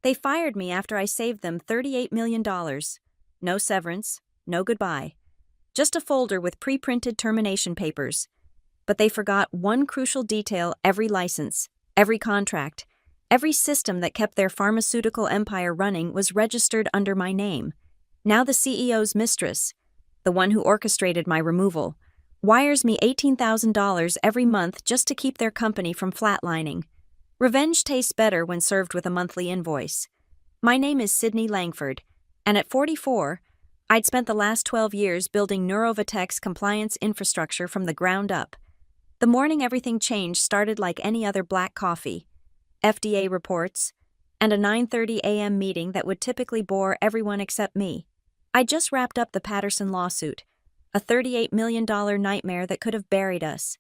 They fired me after I saved them $38 million. No severance, no goodbye. Just a folder with pre-printed termination papers. But they forgot one crucial detail: every license, every contract, every system that kept their pharmaceutical empire running was registered under my name. Now the CEO's mistress, the one who orchestrated my removal, wires me $18,000 every month just to keep their company from flatlining. Revenge tastes better when served with a monthly invoice. My name is Sydney Langford, and at 44, I'd spent the last 12 years building Neurovatec's compliance infrastructure from the ground up. The morning everything changed started like any other black coffee, FDA reports, and a 9:30 a.m. meeting that would typically bore everyone except me. I'd just wrapped up the Patterson lawsuit, a $38 million nightmare that could have buried us.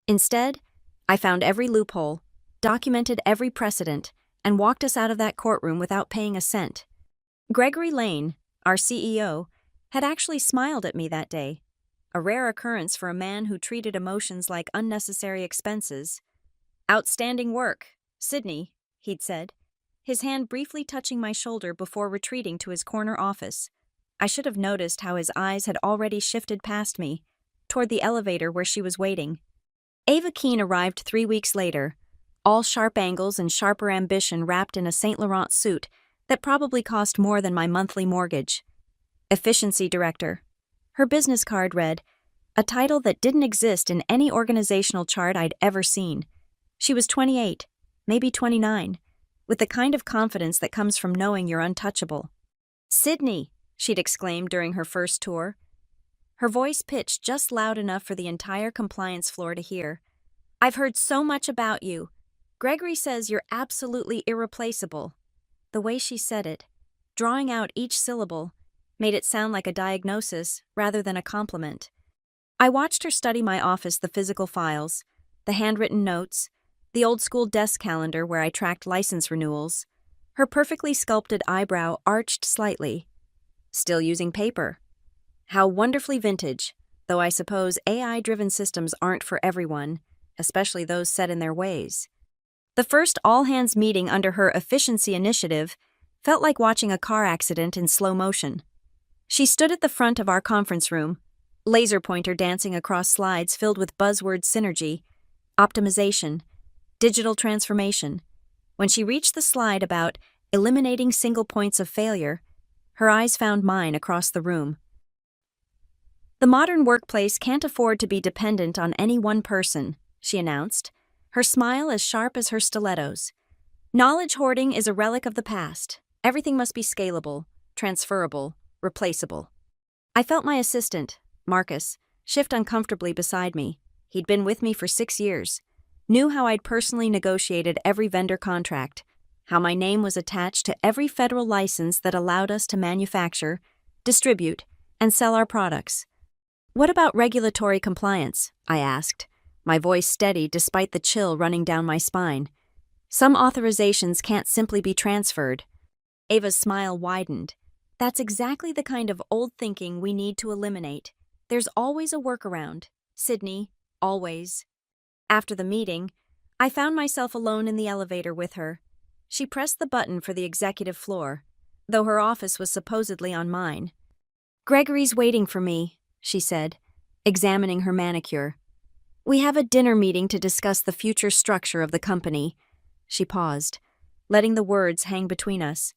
Instead, I found every loophole, documented every precedent, and walked us out of that courtroom without paying a cent. Gregory Lane, our CEO, had actually smiled at me that day, a rare occurrence for a man who treated emotions like unnecessary expenses. "Outstanding work, Sydney," he'd said, his hand briefly touching my shoulder before retreating to his corner office. I should have noticed how his eyes had already shifted past me, toward the elevator where she was waiting. Ava Keene arrived 3 weeks later, all sharp angles and sharper ambition wrapped in a Saint Laurent suit that probably cost more than my monthly mortgage. Efficiency Director. Her business card read, a title that didn't exist in any organizational chart I'd ever seen. She was 28, maybe 29, with the kind of confidence that comes from knowing you're untouchable. "Sydney," she'd exclaimed during her first tour. Her voice pitched just loud enough for the entire compliance floor to hear. "I've heard so much about you. Gregory says you're absolutely irreplaceable." The way she said it, drawing out each syllable, made it sound like a diagnosis rather than a compliment. I watched her study my office, the physical files, the handwritten notes, the old-school desk calendar where I tracked license renewals. Her perfectly sculpted eyebrow arched slightly. Still using paper. How wonderfully vintage, though I suppose AI-driven systems aren't for everyone, especially those set in their ways. The first all-hands meeting under her efficiency initiative felt like watching a car accident in slow motion. She stood at the front of our conference room, laser pointer dancing across slides filled with buzzwords: synergy, optimization, digital transformation. When she reached the slide about eliminating single points of failure, her eyes found mine across the room. "The modern workplace can't afford to be dependent on any one person," she announced, her smile as sharp as her stilettos. "Knowledge hoarding is a relic of the past. Everything must be scalable, transferable, replaceable." I felt my assistant, Marcus, shift uncomfortably beside me. He'd been with me for 6 years, knew how I'd personally negotiated every vendor contract, how my name was attached to every federal license that allowed us to manufacture, distribute, and sell our products. "What about regulatory compliance?" I asked, my voice steady despite the chill running down my spine. "Some authorizations can't simply be transferred." Ava's smile widened. "That's exactly the kind of old thinking we need to eliminate. There's always a workaround, Sydney, always." After the meeting, I found myself alone in the elevator with her. She pressed the button for the executive floor, though her office was supposedly on mine. "Gregory's waiting for me," she said, examining her manicure. "We have a dinner meeting to discuss the future structure of the company." She paused, letting the words hang between us.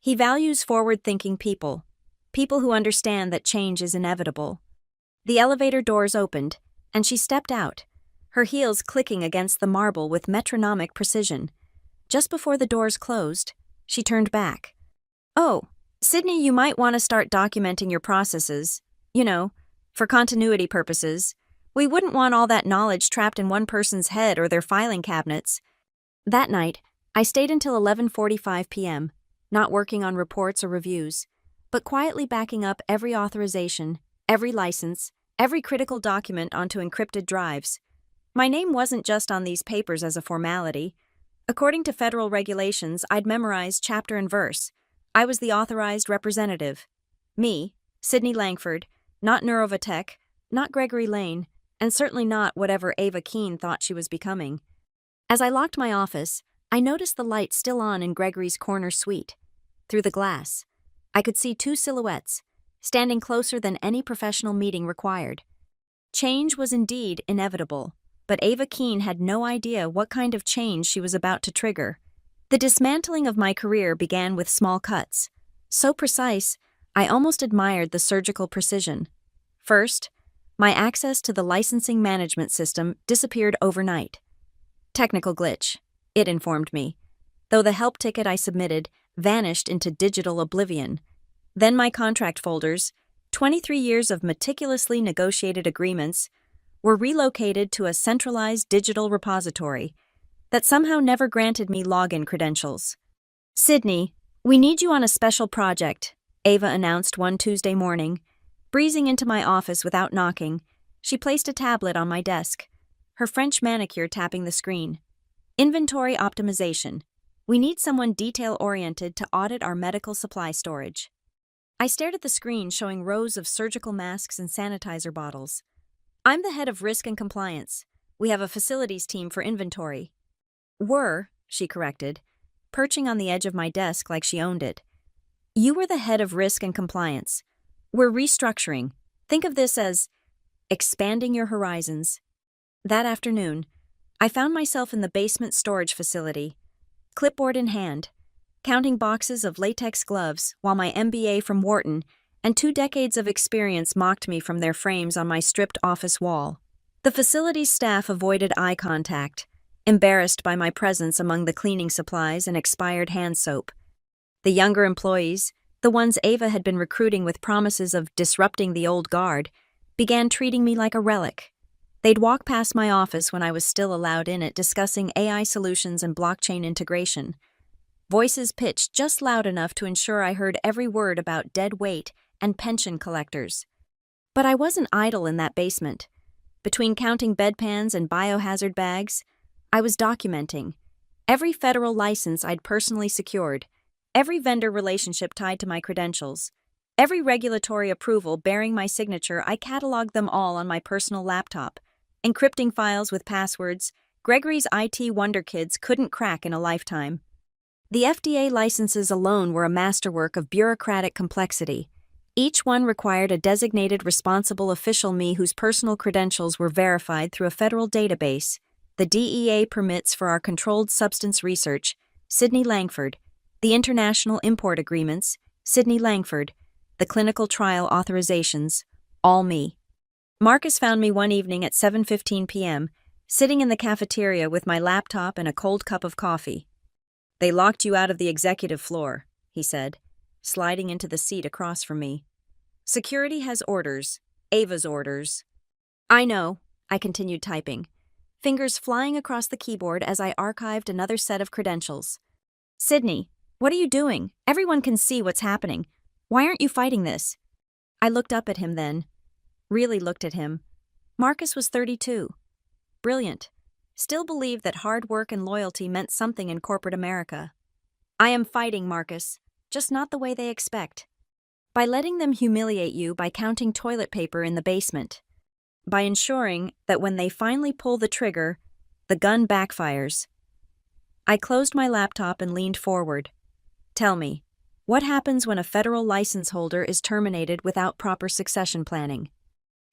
"He values forward-thinking people who understand that change is inevitable." The elevator doors opened, and she stepped out, her heels clicking against the marble with metronomic precision. Just before the doors closed, she turned back. "Oh, Sydney, you might want to start documenting your processes, for continuity purposes. We wouldn't want all that knowledge trapped in one person's head or their filing cabinets." That night, I stayed until 11:45 p.m., not working on reports or reviews, but quietly backing up every authorization, every license, every critical document onto encrypted drives. My name wasn't just on these papers as a formality. According to federal regulations, I'd memorized chapter and verse. I was the authorized representative. Me, Sydney Langford, not Neurovatec, not Gregory Lane, and certainly not whatever Ava Keene thought she was becoming. As I locked my office, I noticed the light still on in Gregory's corner suite. Through the glass, I could see two silhouettes, standing closer than any professional meeting required. Change was indeed inevitable, but Ava Keene had no idea what kind of change she was about to trigger. The dismantling of my career began with small cuts. So precise, I almost admired the surgical precision. First, my access to the licensing management system disappeared overnight. Technical glitch, it informed me, though the help ticket I submitted vanished into digital oblivion. Then my contract folders, 23 years of meticulously negotiated agreements, were relocated to a centralized digital repository that somehow never granted me login credentials. "Sydney, we need you on a special project," Ava announced one Tuesday morning. Breezing into my office without knocking, she placed a tablet on my desk, her French manicure tapping the screen. "Inventory optimization. We need someone detail-oriented to audit our medical supply storage." I stared at the screen showing rows of surgical masks and sanitizer bottles. "I'm the head of risk and compliance. We have a facilities team for inventory." "Were," she corrected, perching on the edge of my desk like she owned it. "You were the head of risk and compliance. We're restructuring. Think of this as expanding your horizons." That afternoon, I found myself in the basement storage facility, clipboard in hand, counting boxes of latex gloves while my MBA from Wharton and 2 decades of experience mocked me from their frames on my stripped office wall. The facility's staff avoided eye contact, embarrassed by my presence among the cleaning supplies and expired hand soap. The younger employees, the ones Ava had been recruiting with promises of disrupting the old guard, began treating me like a relic. They'd walk past my office when I was still allowed in it discussing AI solutions and blockchain integration. Voices pitched just loud enough to ensure I heard every word about dead weight and pension collectors. But I wasn't idle in that basement. Between counting bedpans and biohazard bags, I was documenting every federal license I'd personally secured, every vendor relationship tied to my credentials, every regulatory approval bearing my signature. I cataloged them all on my personal laptop, encrypting files with passwords Gregory's IT wonder kids couldn't crack in a lifetime. The FDA licenses alone were a masterwork of bureaucratic complexity. Each one required a designated responsible official, me, whose personal credentials were verified through a federal database. The DEA permits for our controlled substance research, Sidney Langford. The international import agreements, Sidney Langford. The clinical trial authorizations, all me. Marcus found me one evening at 7:15 p.m., sitting in the cafeteria with my laptop and a cold cup of coffee. "They locked you out of the executive floor," he said, sliding into the seat across from me. "Security has orders, Ava's orders." "I know," I continued typing, fingers flying across the keyboard as I archived another set of credentials. "Sydney, what are you doing? Everyone can see what's happening. Why aren't you fighting this?" I looked up at him then. Really looked at him. Marcus was 32. Brilliant. Still believed that hard work and loyalty meant something in corporate America. "I am fighting, Marcus, just not the way they expect. By letting them humiliate you by counting toilet paper in the basement. By ensuring that when they finally pull the trigger, the gun backfires." I closed my laptop and leaned forward. "Tell me, what happens when a federal license holder is terminated without proper succession planning?"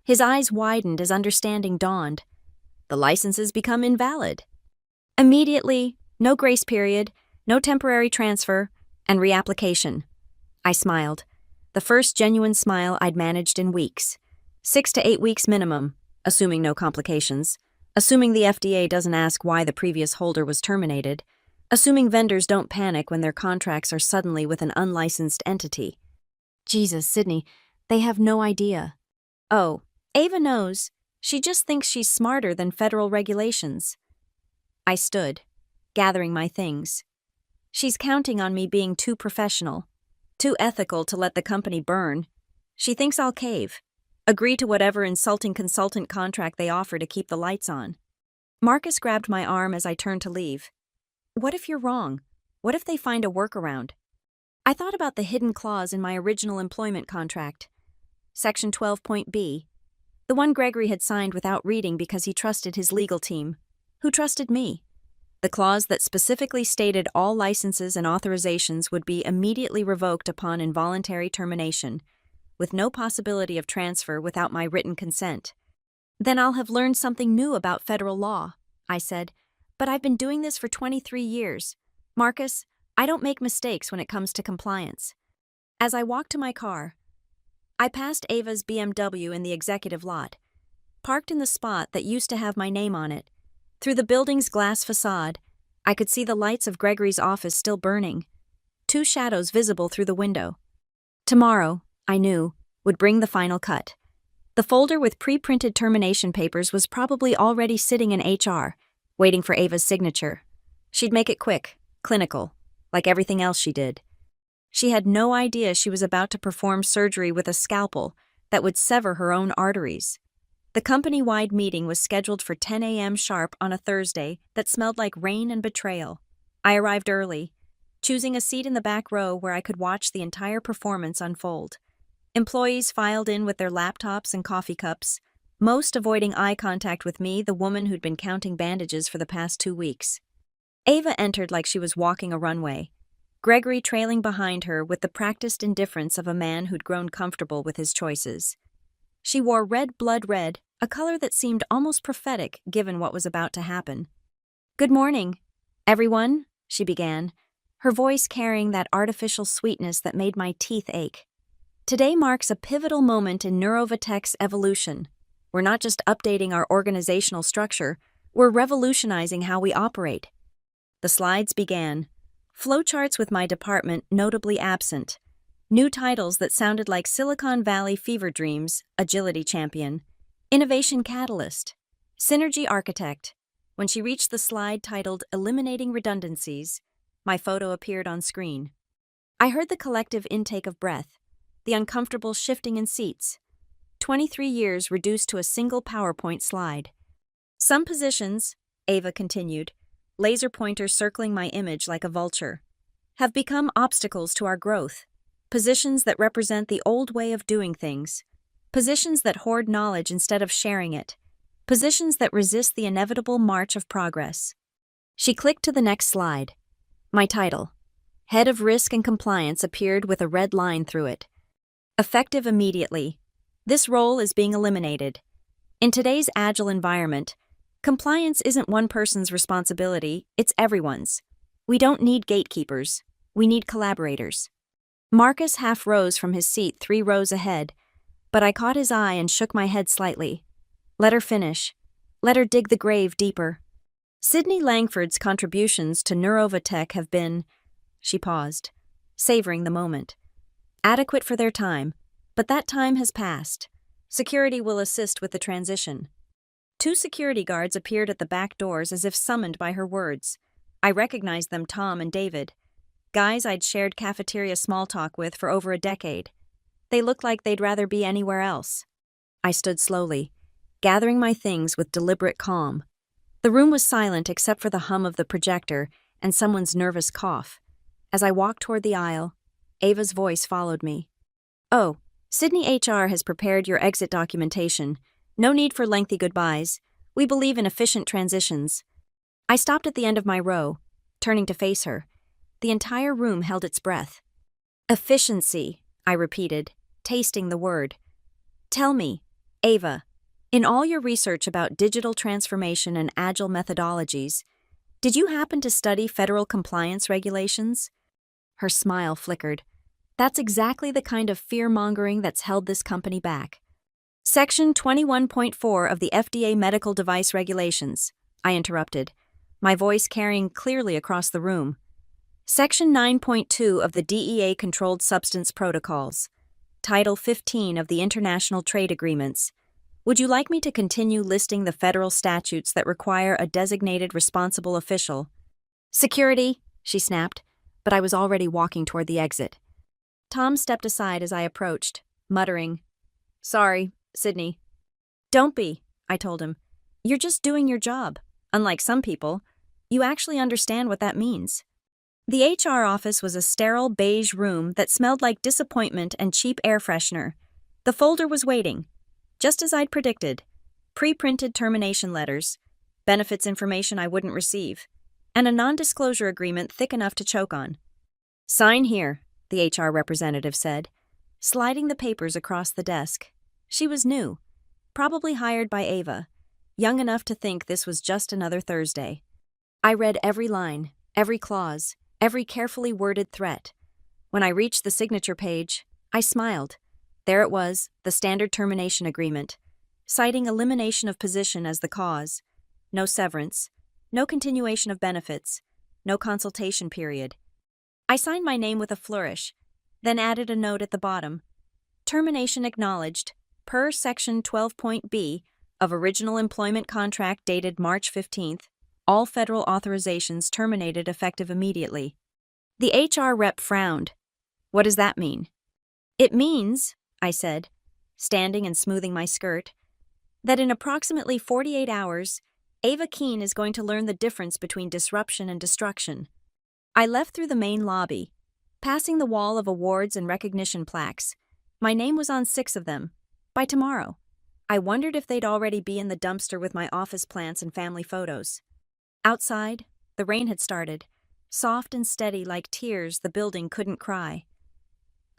His eyes widened as understanding dawned. "The licenses become invalid. Immediately, no grace period, no temporary transfer, and reapplication." I smiled. The first genuine smile I'd managed in weeks. 6 to 8 weeks minimum, assuming no complications, assuming the FDA doesn't ask why the previous holder was terminated, assuming vendors don't panic when their contracts are suddenly with an unlicensed entity. Jesus, Sydney, they have no idea. "Oh, Ava knows. She just thinks she's smarter than federal regulations." I stood, gathering my things. "She's counting on me being too professional, too ethical to let the company burn. She thinks I'll cave, agree to whatever insulting consultant contract they offer to keep the lights on." Marcus grabbed my arm as I turned to leave. "What if you're wrong? What if they find a workaround?" I thought about the hidden clause in my original employment contract. Section 12.B. The one Gregory had signed without reading because he trusted his legal team. Who trusted me? the clause that specifically stated all licenses and authorizations would be immediately revoked upon involuntary termination, with no possibility of transfer without my written consent. Then I'll have learned something new about federal law, I said, but I've been doing this for 23 years. Marcus, I don't make mistakes when it comes to compliance. As I walked to my car, I passed Ava's BMW in the executive lot, parked in the spot that used to have my name on it. Through the building's glass facade, I could see the lights of Gregory's office still burning, two shadows visible through the window. Tomorrow, I knew, would bring the final cut. The folder with pre-printed termination papers was probably already sitting in HR, waiting for Ava's signature. She'd make it quick, clinical, like everything else she did. She had no idea she was about to perform surgery with a scalpel that would sever her own arteries. The company-wide meeting was scheduled for 10 a.m. sharp on a Thursday that smelled like rain and betrayal. I arrived early, choosing a seat in the back row where I could watch the entire performance unfold. Employees filed in with their laptops and coffee cups, most avoiding eye contact with me, the woman who'd been counting bandages for the past 2 weeks. Ava entered like she was walking a runway, Gregory trailing behind her with the practiced indifference of a man who'd grown comfortable with his choices. She wore blood red, a color that seemed almost prophetic given what was about to happen. "Good morning, everyone," she began, her voice carrying that artificial sweetness that made my teeth ache. "Today marks a pivotal moment in Neurovatech's evolution. We're not just updating our organizational structure, we're revolutionizing how we operate." The slides began. Flowcharts with my department notably absent. New titles that sounded like Silicon Valley fever dreams, agility champion, innovation catalyst, synergy architect. When she reached the slide titled Eliminating Redundancies, my photo appeared on screen. I heard the collective intake of breath, the uncomfortable shifting in seats. 23 years reduced to a single PowerPoint slide. "Some positions," Ava continued, laser pointer circling my image like a vulture, "have become obstacles to our growth. Positions that represent the old way of doing things. Positions that hoard knowledge instead of sharing it. Positions that resist the inevitable march of progress." She clicked to the next slide. My title, Head of Risk and Compliance, appeared with a red line through it. Effective immediately. This role is being eliminated. In today's agile environment, compliance isn't one person's responsibility, it's everyone's. We don't need gatekeepers. We need collaborators. Marcus half rose from his seat 3 rows ahead, but I caught his eye and shook my head slightly. Let her finish. Let her dig the grave deeper. Sydney Langford's contributions to Neurovatech have been, she paused, savoring the moment, adequate for their time, but that time has passed. Security will assist with the transition. 2 security guards appeared at the back doors as if summoned by her words. I recognized them, Tom and David. Guys I'd shared cafeteria small talk with for over a decade. They looked like they'd rather be anywhere else. I stood slowly, gathering my things with deliberate calm. The room was silent except for the hum of the projector and someone's nervous cough. As I walked toward the aisle, Ava's voice followed me. "Oh, Sydney HR has prepared your exit documentation. No need for lengthy goodbyes. We believe in efficient transitions." I stopped at the end of my row, turning to face her. The entire room held its breath. "Efficiency," I repeated, tasting the word. "Tell me, Ava, in all your research about digital transformation and agile methodologies, did you happen to study federal compliance regulations?" Her smile flickered. "That's exactly the kind of fear-mongering that's held this company back." "Section 21.4 of the FDA Medical Device Regulations," I interrupted, my voice carrying clearly across the room. "Section 9.2 of the DEA Controlled Substance Protocols. Title 15 of the International Trade Agreements. Would you like me to continue listing the federal statutes that require a designated responsible official?" "Security," she snapped, but I was already walking toward the exit. Tom stepped aside as I approached, muttering, "Sorry, Sydney." "Don't be," I told him. "You're just doing your job. Unlike some people, you actually understand what that means." The HR office was a sterile beige room that smelled like disappointment and cheap air freshener. The folder was waiting, just as I'd predicted. Pre-printed termination letters, benefits information I wouldn't receive, and a non-disclosure agreement thick enough to choke on. "Sign here," the HR representative said, sliding the papers across the desk. She was new, probably hired by Ava, young enough to think this was just another Thursday. I read every line, every clause, every carefully worded threat. When I reached the signature page, I smiled. There it was, the standard termination agreement, citing elimination of position as the cause. No severance, no continuation of benefits, no consultation period. I signed my name with a flourish, then added a note at the bottom. Termination acknowledged, per Section 12.b of Original Employment Contract dated March 15th, all federal authorizations terminated effective immediately. The HR rep frowned. "What does that mean?" "It means," I said, standing and smoothing my skirt, "that in approximately 48 hours, Ava Keene is going to learn the difference between disruption and destruction." I left through the main lobby, passing the wall of awards and recognition plaques. My name was on 6 of them. By tomorrow. I wondered if they'd already be in the dumpster with my office plants and family photos. Outside, the rain had started. Soft and steady like tears the building couldn't cry.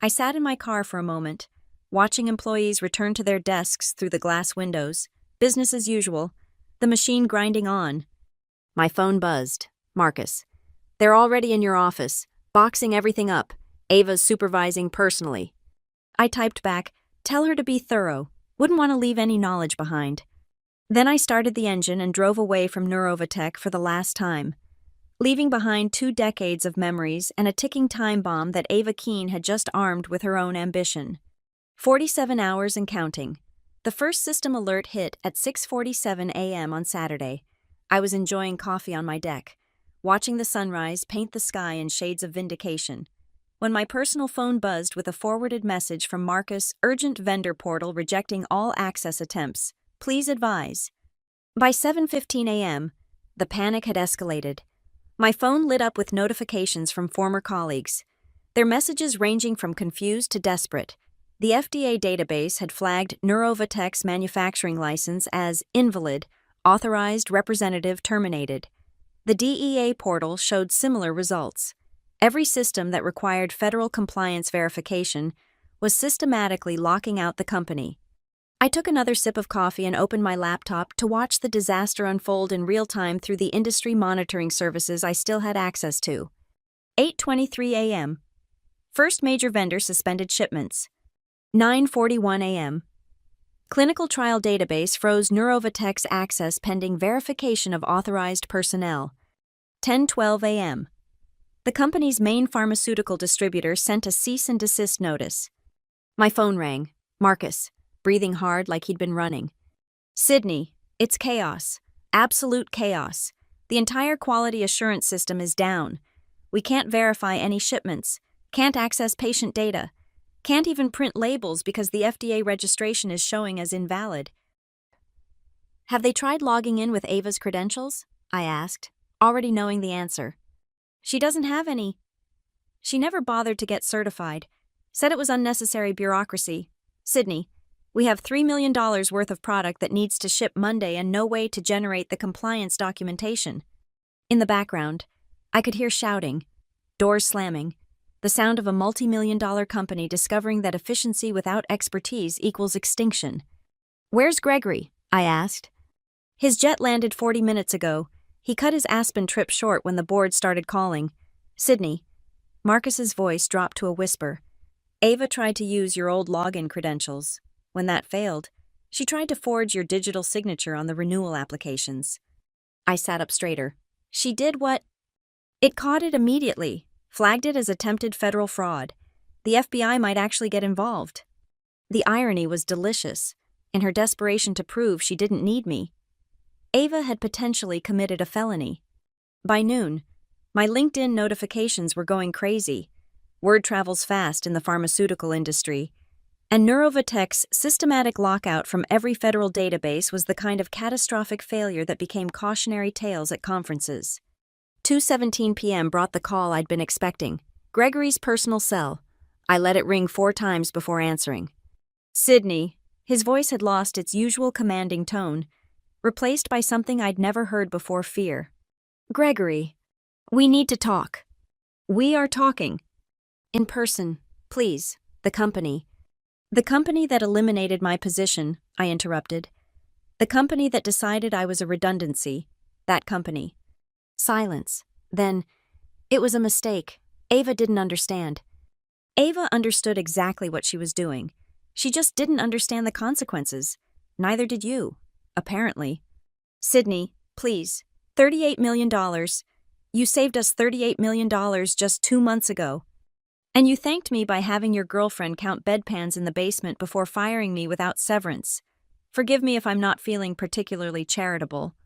I sat in my car for a moment, watching employees return to their desks through the glass windows, business as usual, the machine grinding on. My phone buzzed. "Marcus. They're already in your office, boxing everything up. Ava's supervising personally." I typed back, "Tell her to be thorough. Wouldn't want to leave any knowledge behind." Then I started the engine and drove away from Neurovatech for the last time, leaving behind 2 decades of memories and a ticking time bomb that Ava Keene had just armed with her own ambition. 47 hours and counting. The first system alert hit at 6:47 a.m. on Saturday. I was enjoying coffee on my deck, watching the sunrise paint the sky in shades of vindication, when my personal phone buzzed with a forwarded message from Marcus, urgent vendor portal rejecting all access attempts. Please advise. By 7:15 a.m., the panic had escalated. My phone lit up with notifications from former colleagues, their messages ranging from confused to desperate. The FDA database had flagged Neurovatech's manufacturing license as invalid, authorized representative terminated. The DEA portal showed similar results. Every system that required federal compliance verification was systematically locking out the company. I took another sip of coffee and opened my laptop to watch the disaster unfold in real time through the industry monitoring services I still had access to. 8:23 a.m. First major vendor suspended shipments. 9:41 a.m. Clinical trial database froze Neurovatech's access pending verification of authorized personnel. 10:12 a.m. The company's main pharmaceutical distributor sent a cease and desist notice. My phone rang. Marcus, breathing hard like he'd been running. "Sydney, it's chaos. Absolute chaos. The entire quality assurance system is down. We can't verify any shipments, can't access patient data, can't even print labels because the FDA registration is showing as invalid." "Have they tried logging in with Ava's credentials?" I asked, already knowing the answer. "She doesn't have any. She never bothered to get certified. Said it was unnecessary bureaucracy. Sydney, we have $3 million worth of product that needs to ship Monday and no way to generate the compliance documentation." In the background, I could hear shouting, doors slamming, the sound of a multi-million-dollar company discovering that efficiency without expertise equals extinction. "Where's Gregory?" I asked. "His jet landed 40 minutes ago. He cut his Aspen trip short when the board started calling." "Sydney." Marcus's voice dropped to a whisper. "Ava tried to use your old login credentials. When that failed, she tried to forge your digital signature on the renewal applications." I sat up straighter. "She did what?" "It caught it immediately, flagged it as attempted federal fraud. The FBI might actually get involved." The irony was delicious. In her desperation to prove she didn't need me, Ava had potentially committed a felony. By noon, my LinkedIn notifications were going crazy. Word travels fast in the pharmaceutical industry, and Neurovatech's systematic lockout from every federal database was the kind of catastrophic failure that became cautionary tales at conferences. 2:17 p.m. brought the call I'd been expecting. Gregory's personal cell. I let it ring 4 times before answering. "Sydney." His voice had lost its usual commanding tone, replaced by something I'd never heard before: fear. "Gregory, We need to talk. We are talking. In person, please. The company. The company that eliminated my position, I interrupted. The company that decided I was a redundancy. That company. Silence. Then, it was a mistake. Ava didn't understand. Ava understood exactly what she was doing. She just didn't understand the consequences. Neither did you, apparently. Sydney, please. $38 million. You saved us $38 million just 2 months ago. And you thanked me by having your girlfriend count bedpans in the basement before firing me without severance. Forgive me if I'm not feeling particularly charitable.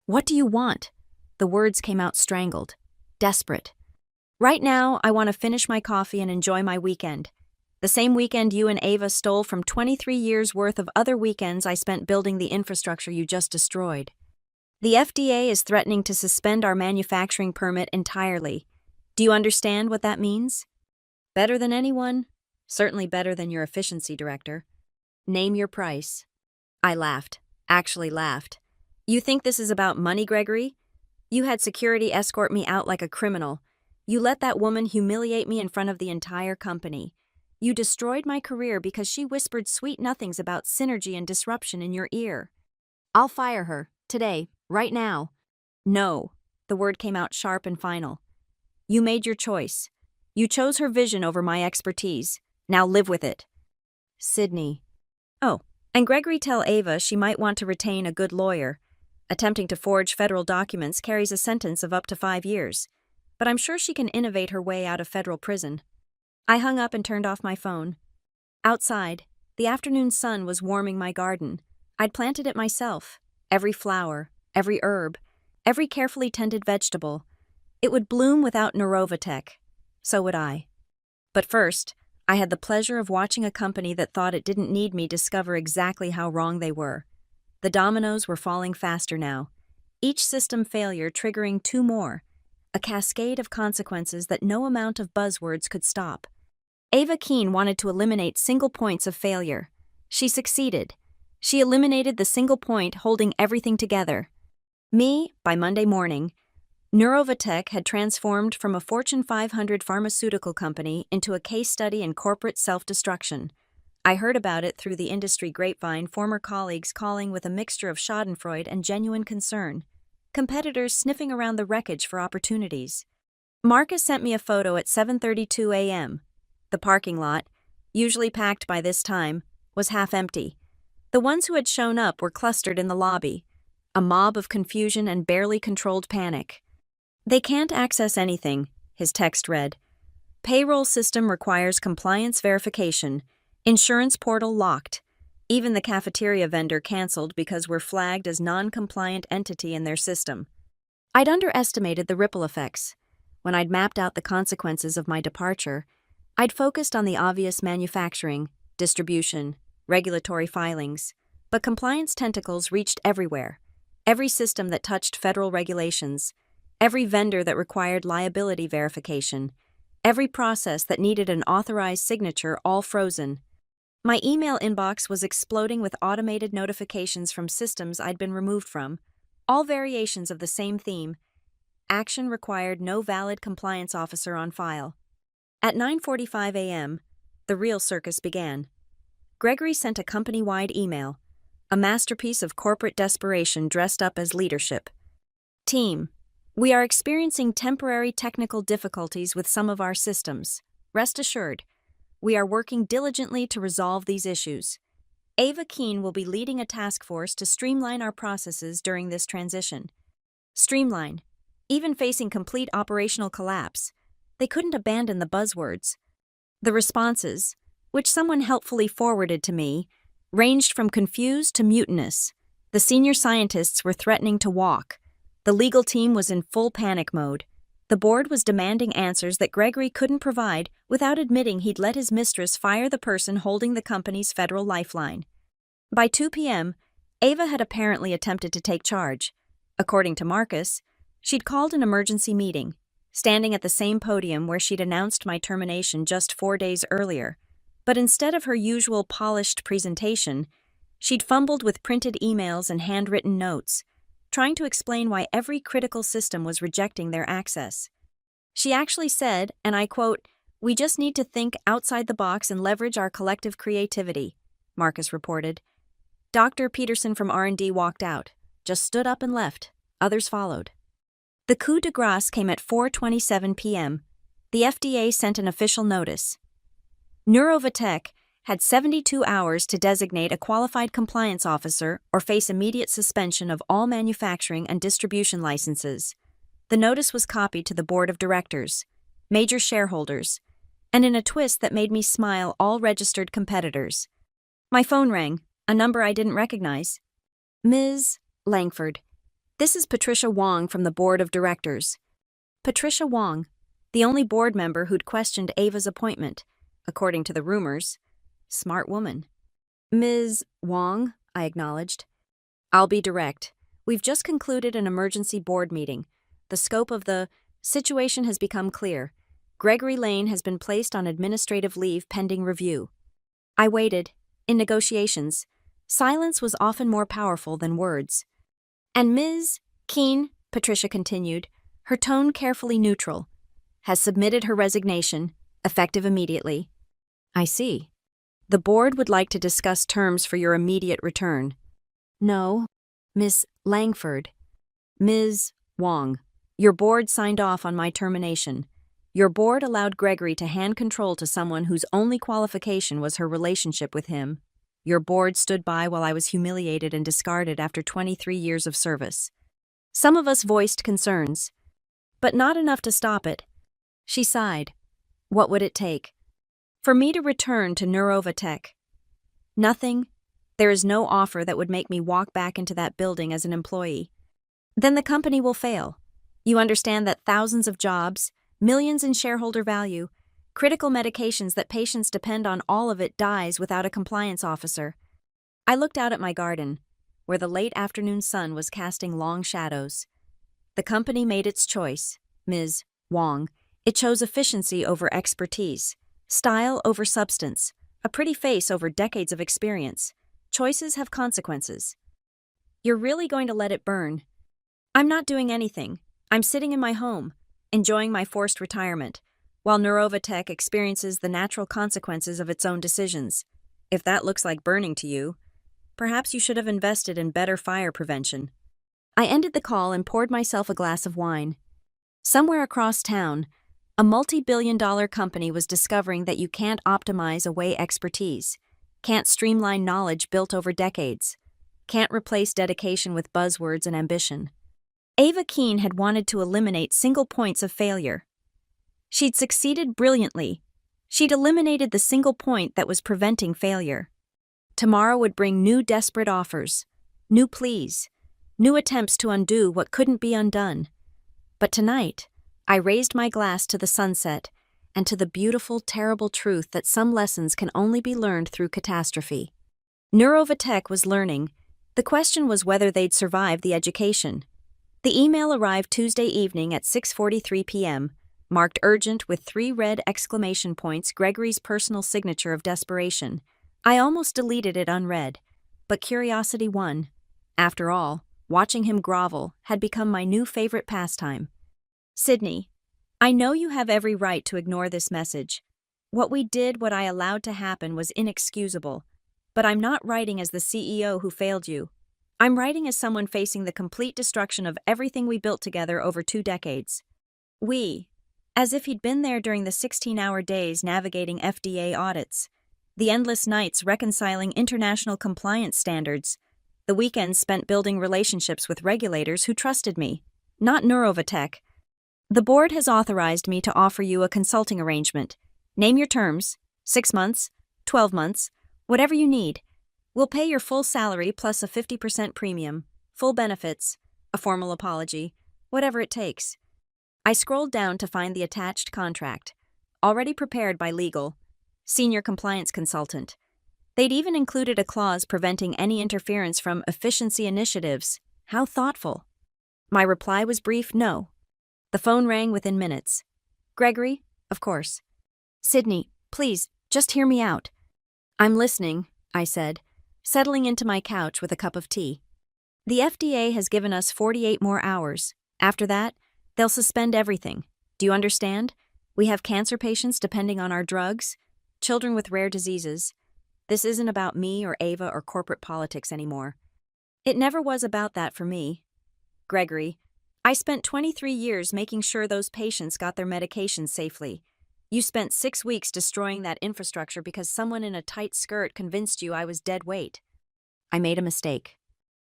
What do you want? The words came out strangled, desperate. Right now, I want to finish my coffee and enjoy my weekend. The same weekend you and Ava stole from 23 years' worth of other weekends I spent building the infrastructure you just destroyed. The FDA is threatening to suspend our manufacturing permit entirely. Do you understand what that means? Better than anyone? Certainly better than your efficiency director. Name your price. I laughed. Actually laughed. You think this is about money, Gregory? You had security escort me out like a criminal. You let that woman humiliate me in front of the entire company. You destroyed my career because she whispered sweet nothings about synergy and disruption in your ear. I'll fire her, today, right now. No. The word came out sharp and final. You made your choice. You chose her vision over my expertise. Now live with it. Sydney. Oh, and Gregory, tell Ava she might want to retain a good lawyer. Attempting to forge federal documents carries a sentence of up to 5 years. But I'm sure she can innovate her way out of federal prison. I hung up and turned off my phone. Outside, the afternoon sun was warming my garden. I'd planted it myself. Every flower, every herb, every carefully tended vegetable. It would bloom without Neurovatech. So would I. But first, I had the pleasure of watching a company that thought it didn't need me discover exactly how wrong they were. The dominoes were falling faster now, each system failure triggering 2 more, a cascade of consequences that no amount of buzzwords could stop. Ava Keene wanted to eliminate single points of failure. She succeeded. She eliminated the single point holding everything together. Me, by Monday morning, Neurovatech had transformed from a Fortune 500 pharmaceutical company into a case study in corporate self-destruction. I heard about it through the industry grapevine, former colleagues calling with a mixture of schadenfreude and genuine concern, competitors sniffing around the wreckage for opportunities. Marcus sent me a photo at 7:32 a.m. The parking lot, usually packed by this time, was half empty. The ones who had shown up were clustered in the lobby, a mob of confusion and barely controlled panic. They can't access anything, his text read. Payroll system requires compliance verification. Insurance portal locked. Even the cafeteria vendor canceled because we're flagged as non-compliant entity in their system. I'd underestimated the ripple effects. When I'd mapped out the consequences of my departure, I'd focused on the obvious manufacturing, distribution, regulatory filings, but compliance tentacles reached everywhere. Every system that touched federal regulations, every vendor that required liability verification, every process that needed an authorized signature, all frozen. My email inbox was exploding with automated notifications from systems I'd been removed from, all variations of the same theme. Action required no valid compliance officer on file. At 9:45 a.m., the real circus began. Gregory sent a company-wide email, a masterpiece of corporate desperation dressed up as leadership. Team, we are experiencing temporary technical difficulties with some of our systems. Rest assured, we are working diligently to resolve these issues. Ava Keene will be leading a task force to streamline our processes during this transition. Streamline, even facing complete operational collapse. They couldn't abandon the buzzwords. The responses, which someone helpfully forwarded to me, ranged from confused to mutinous. The senior scientists were threatening to walk. The legal team was in full panic mode. The board was demanding answers that Gregory couldn't provide without admitting he'd let his mistress fire the person holding the company's federal lifeline. By 2 p.m., Ava had apparently attempted to take charge. According to Marcus, she'd called an emergency meeting, standing at the same podium where she'd announced my termination just 4 days earlier. But instead of her usual polished presentation, she'd fumbled with printed emails and handwritten notes. trying to explain why every critical system was rejecting their access. She actually said, and I quote, "We just need to think outside the box and leverage our collective creativity," Marcus reported. Dr. Peterson from R&D walked out, just stood up and left. Others followed. The coup de grace came at 4:27 p.m. The FDA sent an official notice. Neurovatech had 72 hours to designate a qualified compliance officer or face immediate suspension of all manufacturing and distribution licenses. The notice was copied to the board of directors, major shareholders, and in a twist that made me smile, all registered competitors. My phone rang, a number I didn't recognize. "Ms. Langford, this is Patricia Wong from the board of directors." Patricia Wong, the only board member who'd questioned Ava's appointment, according to the rumors. Smart woman. "Ms. Wong," I acknowledged. "I'll be direct. We've just concluded an emergency board meeting. The scope of the situation has become clear. Gregory Lane has been placed on administrative leave pending review." I waited. In negotiations, silence was often more powerful than words. "And Ms. Keene," Patricia continued, her tone carefully neutral, "has submitted her resignation, effective immediately." "I see. The board would like to discuss terms for your immediate return." "No, Miss Langford. Ms. Wong, your board signed off on my termination. Your board allowed Gregory to hand control to someone whose only qualification was her relationship with him. Your board stood by while I was humiliated and discarded after 23 years of service. Some of us voiced concerns, but not enough to stop it." She sighed. "What would it take for me to return to Neurovatech?" "Nothing. There is no offer that would make me walk back into that building as an employee." "Then the company will fail. You understand that thousands of jobs, millions in shareholder value, critical medications that patients depend on, all of it dies without a compliance officer." I looked out at my garden, where the late afternoon sun was casting long shadows. "The company made its choice, Ms. Wong. It chose efficiency over expertise, style over substance, a pretty face over decades of experience. Choices have consequences." "You're really going to let it burn?" "I'm not doing anything. I'm sitting in my home, enjoying my forced retirement, while Neurovatech experiences the natural consequences of its own decisions. If that looks like burning to you, perhaps you should have invested in better fire prevention." I ended the call and poured myself a glass of wine. Somewhere across town, a multi-billion-dollar company was discovering that you can't optimize away expertise, can't streamline knowledge built over decades, can't replace dedication with buzzwords and ambition. Ava Keene had wanted to eliminate single points of failure. She'd succeeded brilliantly. She'd eliminated the single point that was preventing failure. Tomorrow would bring new desperate offers, new pleas, new attempts to undo what couldn't be undone. But tonight, I raised my glass to the sunset and to the beautiful, terrible truth that some lessons can only be learned through catastrophe. Neurovatech was learning. The question was whether they'd survive the education. The email arrived Tuesday evening at 6:43 p.m., marked urgent with 3 red exclamation points, Gregory's personal signature of desperation. I almost deleted it unread, but curiosity won. After all, watching him grovel had become my new favorite pastime. "Sydney, I know you have every right to ignore this message. What we did, what I allowed to happen, was inexcusable. But I'm not writing as the CEO who failed you. I'm writing as someone facing the complete destruction of everything we built together over 2 decades. We," as if he'd been there during the 16-hour days navigating FDA audits, the endless nights reconciling international compliance standards, the weekends spent building relationships with regulators who trusted me, not Neurovatech. "The board has authorized me to offer you a consulting arrangement. Name your terms, 6 months, 12 months, whatever you need. We'll pay your full salary plus a 50% premium, full benefits, a formal apology, whatever it takes." I scrolled down to find the attached contract, already prepared by legal, senior compliance consultant. They'd even included a clause preventing any interference from efficiency initiatives. How thoughtful. My reply was brief, no. The phone rang within minutes. "Gregory, of course." "Sydney, please, just hear me out." "I'm listening," I said, settling into my couch with a cup of tea. The FDA has given us 48 more hours. After that, they'll suspend everything. Do you understand? We have cancer patients depending on our drugs, children with rare diseases. This isn't about me or Ava or corporate politics anymore. It never was about that for me. Gregory, I spent 23 years making sure those patients got their medications safely. You spent 6 weeks destroying that infrastructure because someone in a tight skirt convinced you I was dead weight. I made a mistake.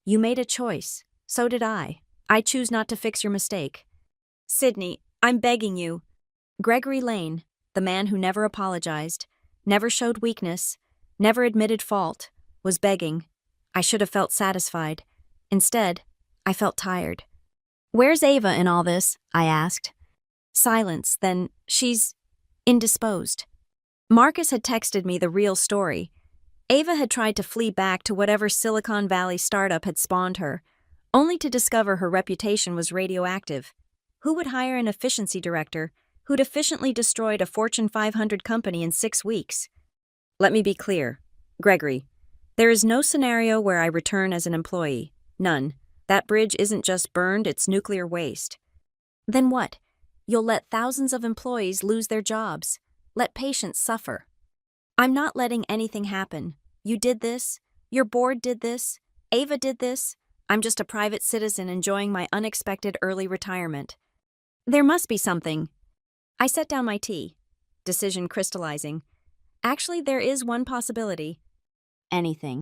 You made a choice. So did I. I choose not to fix your mistake. Sydney, I'm begging you. Gregory Lane, the man who never apologized, never showed weakness, never admitted fault, was begging. I should have felt satisfied. Instead, I felt tired. Where's Ava in all this? I asked. Silence, then she's indisposed. Marcus had texted me the real story. Ava had tried to flee back to whatever Silicon Valley startup had spawned her, only to discover her reputation was radioactive. Who would hire an efficiency director who'd efficiently destroyed a Fortune 500 company in 6 weeks? Let me be clear, Gregory. There is no scenario where I return as an employee. None. That bridge isn't just burned, it's nuclear waste. Then what? You'll let thousands of employees lose their jobs. Let patients suffer. I'm not letting anything happen. You did this. Your board did this. Ava did this. I'm just a private citizen enjoying my unexpected early retirement. There must be something. I set down my tea. Decision crystallizing. Actually, there is one possibility. Anything.